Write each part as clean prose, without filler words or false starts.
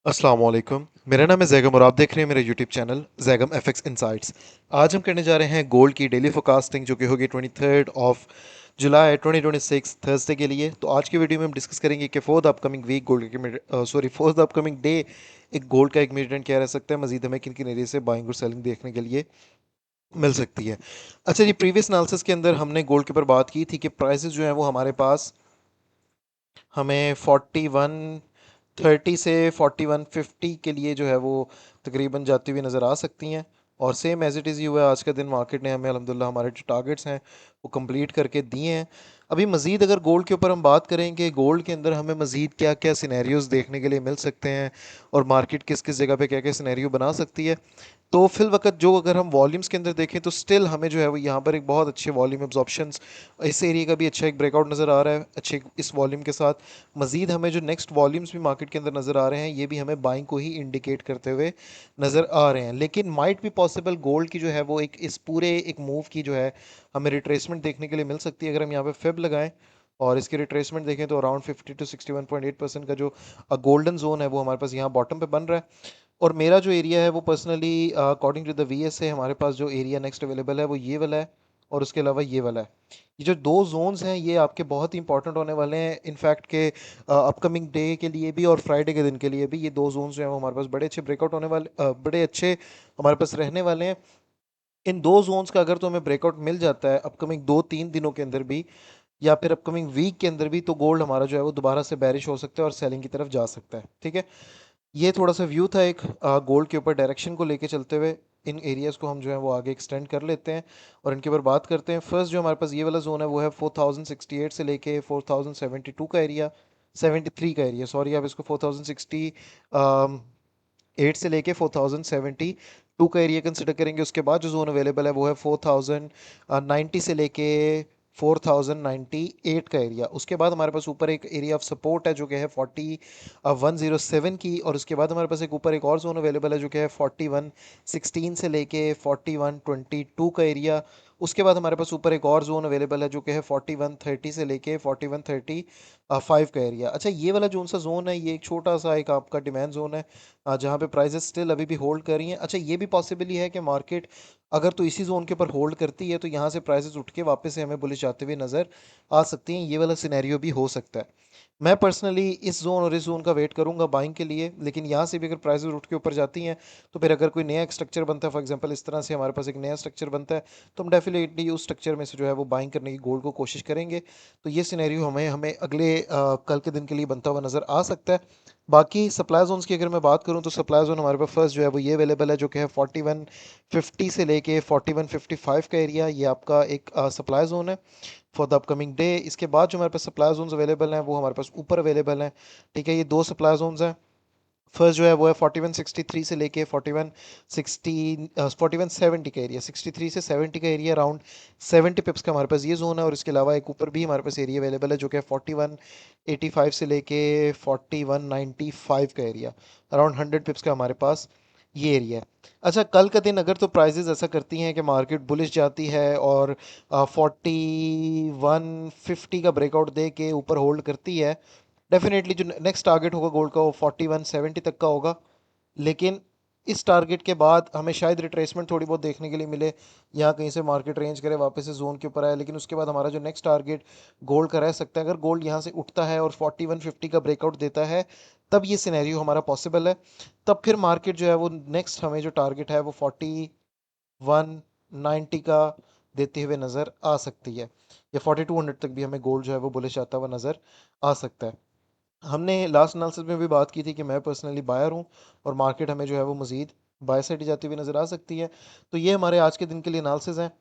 अस्सलाम वालेकुम। मेरा नाम है जैगम और आप देख रहे हैं मेरा YouTube channel Zaigham FX insights. आज हम करने जा रहे हैं गोल्ड की डेली फोरकास्टिंग जो कि होगी 23 जुलाई 2026 थर्सडे के लिए। तो आज की वीडियो में हम डिस्कस करेंगे कि for the upcoming week for the upcoming day एक गोल्ड का एक मीडियन क्या रह सकता है, मजीद हमें किन किन एरिया से बाइंग और सेलिंग देखने के लिए मिल सकती है। अच्छा जी, प्रीवियस एनालिसिस के अंदर हमने गोल्ड के ऊपर बात की थी कि प्राइसेस जो हैं वो हमारे पास हमें 4130 से 4150 के लिए जो है वो तकरीबन जाती हुई नज़र आ सकती हैं। और सेम एज इट इज़ ही हुआ है, आज का दिन मार्केट ने हमें अल्हम्दुलिल्लाह हमारे जो टारगेट्स हैं वो कंप्लीट करके दिए हैं। अभी मज़ीद अगर गोल्ड के ऊपर हम बात करेंगे, गोल्ड के अंदर हमें मज़ीद क्या क्या सिनेरियोज देखने के लिए मिल सकते हैं और मार्केट किस किस जगह पे क्या क्या सिनेरियो बना सकती है। तो फिल वक्त जो अगर हम वॉल्यूम्स के अंदर देखें तो स्टिल हमें जो है वो यहाँ पर एक बहुत अच्छे वॉल्यूम एब्जॉर्प्शंस, इस एरिया का भी अच्छा एक ब्रेकआउट नज़र आ रहा है अच्छे इस वॉल्यूम के साथ। मजीद हमें जो नेक्स्ट वॉल्यूम्स भी मार्केट के अंदर नज़र आ रहे हैं ये भी हमें बाइंग को ही इंडिकेट करते हुए नज़र आ रहे हैं। लेकिन माइट भी पॉसिबल गोल्ड की जो है वो एक इस पूरे एक मूव की जो है हमें रिट्रेसमेंट देखने के लिए मिल सकती है। अगर हम यहाँ पे फेब लगाएं और इसकी रिट्रेसमेंट देखें तो अराउंड 50 to 61.8% का जो गोल्डन जोन है वो हमारे पास यहाँ बॉटम पे बन रहा है। और मेरा जो एरिया है वो personally according to the VS है, हमारे पास जो एरिया नेक्स्ट अवेलेबल है वो ये वाला है और उसके अलावा ये वाला है। ये जो दो जोन्स हैं ये आपके बहुत ही इंपॉर्टेंट होने वाले हैं इनफैक्ट के अपकमिंग डे के लिए भी और फ्राइडे के दिन के लिए भी। ये दो जोन्स जो हैं वो हमारे पास बड़े अच्छे ब्रेकआउट होने वाले, बड़े अच्छे हमारे पास रहने वाले हैं। इन दो जोन्स का अगर तो हमें ब्रेकआउट मिल जाता है अपकमिंग 2-3 दिनों के अंदर भी या फिर अपकमिंग वीक के अंदर भी, तो गोल्ड हमारा जो है वो दोबारा से बैरिश हो सकता है और सेलिंग की तरफ जा सकता है। ठीक है, ये थोड़ा सा व्यू था एक गोल्ड के ऊपर डायरेक्शन को लेके चलते हुए। इन एरियाज को हम जो है वो आगे एक्सटेंड कर लेते हैं और इनके ऊपर बात करते हैं। फर्स्ट जो हमारे पास ये वाला जोन है वो है 4068 से लेके 4072 का एरिया, 73 का एरिया सॉरी, आप इसको 4068 से लेके 4072 का एरिया कंसिडर करेंगे। उसके बाद जो जोन अवेलेबल है वो है 4090 से लेके 4098 का एरिया। उसके बाद हमारे पास ऊपर एक एरिया ऑफ सपोर्ट है जो कि है 4107 की, और उसके बाद हमारे पास एक ऊपर एक और जोन अवेलेबल है जो कि है 4116 से लेके 4122 का एरिया। उसके बाद हमारे पास ऊपर एक और जोन अवेलेबल है जो कि है 4130 से लेके 4135 का एरिया। अच्छा, ये वाला जोन सा जोन है ये एक छोटा सा एक आपका डिमांड जोन है जहाँ पे प्राइसेस स्टिल अभी भी होल्ड कर रही हैं। अच्छा, ये भी पॉसिबली है कि मार्केट अगर तो इसी जोन के ऊपर होल्ड करती है तो यहाँ से प्राइसेस उठ के वापस से हमें बुलिश जाते हुए नज़र आ सकती हैं। ये वाला सिनेरियो भी हो सकता है। मैं पर्सनली इस जोन और इस जोन का वेट करूंगा बाइंग के लिए, लेकिन यहाँ से भी अगर प्राइसेस उठ के ऊपर जाती हैं तो फिर अगर कोई नया स्ट्रक्चर बनता है, फॉर एग्जांपल इस तरह से हमारे पास एक नया स्ट्रक्चर बनता है, तो हम डेफिनेटली उस स्ट्रक्चर में से जो है वो बाइंग करने की गोल्ड को कोशिश करेंगे। तो ये सिनेरियो हमें हमें अगले कल के दिन के लिए बनता हुआ नज़र आ सकता है। बाकी सप्लाई जोन्स की अगर मैं बात करूं तो सप्लाई जोन हमारे पास फर्स्ट जो है वो ये अवेलेबल है जो कि है 4150 से लेके 4155 का एरिया, ये आपका एक सप्लाई जोन है फॉर द अपकमिंग डे। इसके बाद जो हमारे पास सप्लाई जोन्स अवेलेबल हैं वो हमारे पास ऊपर अवेलेबल हैं। ठीक है, ये दो सप्लाई जोन्स हैं। फर्स्ट जो है वो है 4163 से लेके 4170 का एरिया, 63 से 70 का एरिया, अराउंड 70 पिप्स का हमारे पास ये जोन है। और इसके अलावा एक ऊपर भी हमारे पास एरिया अवेलेबल है जो कि है 4185 से लेके 4195 का एरिया, अराउंड 100 पिप्स का हमारे पास ये एरिया है। अच्छा, कल का दिन अगर तो प्राइजेस ऐसा करती हैं कि मार्केट बुलिश जाती है और 4150 का ब्रेकआउट दे के ऊपर होल्ड करती है, डेफिनेटली जो नेक्स्ट टारगेट होगा गोल्ड का वो 4170 तक का होगा। लेकिन इस टारगेट के बाद हमें शायद रिट्रेसमेंट थोड़ी बहुत देखने के लिए मिले, यहाँ कहीं से मार्केट रेंज करे वापस से जोन के ऊपर आए, लेकिन उसके बाद हमारा जो नेक्स्ट टारगेट गोल्ड का रह सकता है। अगर गोल्ड यहाँ से उठता है और 4150 का ब्रेकआउट देता है तब ये सिनेरियो हमारा पॉसिबल है। तब फिर मार्केट जो है वो नेक्स्ट हमें जो टारगेट है वो 4190 का देते हुए नज़र आ सकती है, या 4200 तक भी हमें गोल्ड जो है वो बुलिश आता हुआ नज़र आ सकता है। हमने लास्ट एनालिसिस में भी बात की थी कि मैं पर्सनली बायर हूँ और मार्केट हमें जो है वो मज़ीद बाय साइड जाती हुई नज़र आ सकती है। तो ये हमारे आज के दिन के लिए एनालिसिस हैं।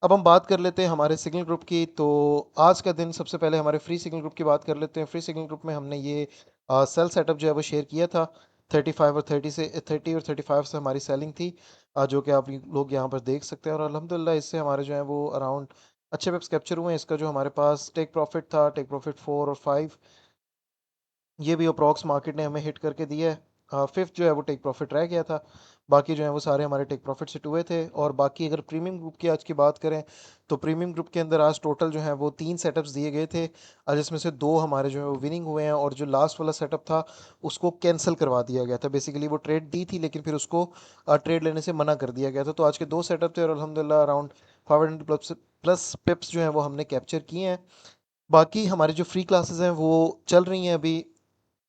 अब हम बात कर लेते हैं हमारे सिग्नल ग्रुप की। तो आज का दिन सबसे पहले हमारे फ्री सिग्नल ग्रुप की बात कर लेते हैं। फ्री सिग्नल ग्रुप में हमने ये सेल सेटअप जो है वो शेयर किया था। 30 और 35 से हमारी सेलिंग थी, जो कि आप लोग यहाँ पर देख सकते हैं। और अल्हम्दुलिल्लाह इससे हमारे जो है वो अराउंड अच्छे वेब्स कैप्चर हुए हैं। इसका जो हमारे पास टेक प्रॉफिट था, टेक प्रॉफिट 4 और 5, ये भी अप्रॉक्स मार्केट ने हमें हिट करके दिया है। फिफ्थ जो है वो टेक प्रॉफिट रह गया था। बाकी जो है वो सारे हमारे टेक प्रॉफिट से हुए थे। और बाकी अगर प्रीमियम ग्रुप की आज की बात करें तो प्रीमियम ग्रुप के अंदर आज टोटल जो है वो 3 सेटअप्स दिए गए थे, जिसमें से 2 हमारे जो है वो विनिंग हुए हैं, और जो लास्ट वाला सेटअप था उसको कैंसिल करवा दिया गया था। बेसिकली वो ट्रेड दी थी लेकिन फिर उसको ट्रेड लेने से मना कर दिया गया था। तो आज के 2 सेटअप थे और अल्हम्दुलिल्लाह अराउंड 500 प्लस प्लस पिप्स जो है वो हमने कैप्चर किए हैं। बाकी हमारी जो फ्री क्लासेस हैं वो चल रही हैं अभी,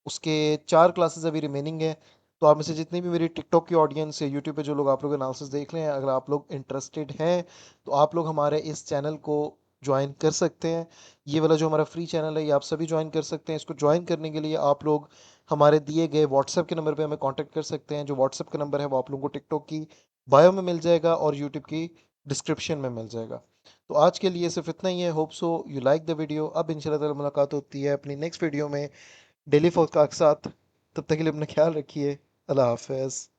उसके 4 क्लासेस अभी रिमेनिंग है। तो आप में से जितनी भी मेरी टिकटॉक की ऑडियंस है, यूट्यूब पे जो लोग आप लोग एनालिसिस देख रहे हैं, अगर आप लोग इंटरेस्टेड हैं तो आप लोग हमारे इस चैनल को ज्वाइन कर सकते हैं। ये वाला जो हमारा फ्री चैनल है ये आप सभी ज्वाइन कर सकते हैं। इसको ज्वाइन करने के लिए आप लोग हमारे दिए गए व्हाट्सएप के नंबर पे हमें कांटेक्ट कर सकते हैं। जो व्हाट्सएप का नंबर है वो आप लोगों को टिकटॉक की बायो में मिल जाएगा और यूट्यूब की डिस्क्रिप्शन में मिल जाएगा। तो आज के लिए सिर्फ इतना ही है। Hope so you like the video. अब इंशाल्लाह ताला मुलाकात होती है अपनी नेक्स्ट वीडियो में डेली फोकस के साथ। तब तक के लिए अपना ख्याल रखिए। अल्लाह हाफ़िज़।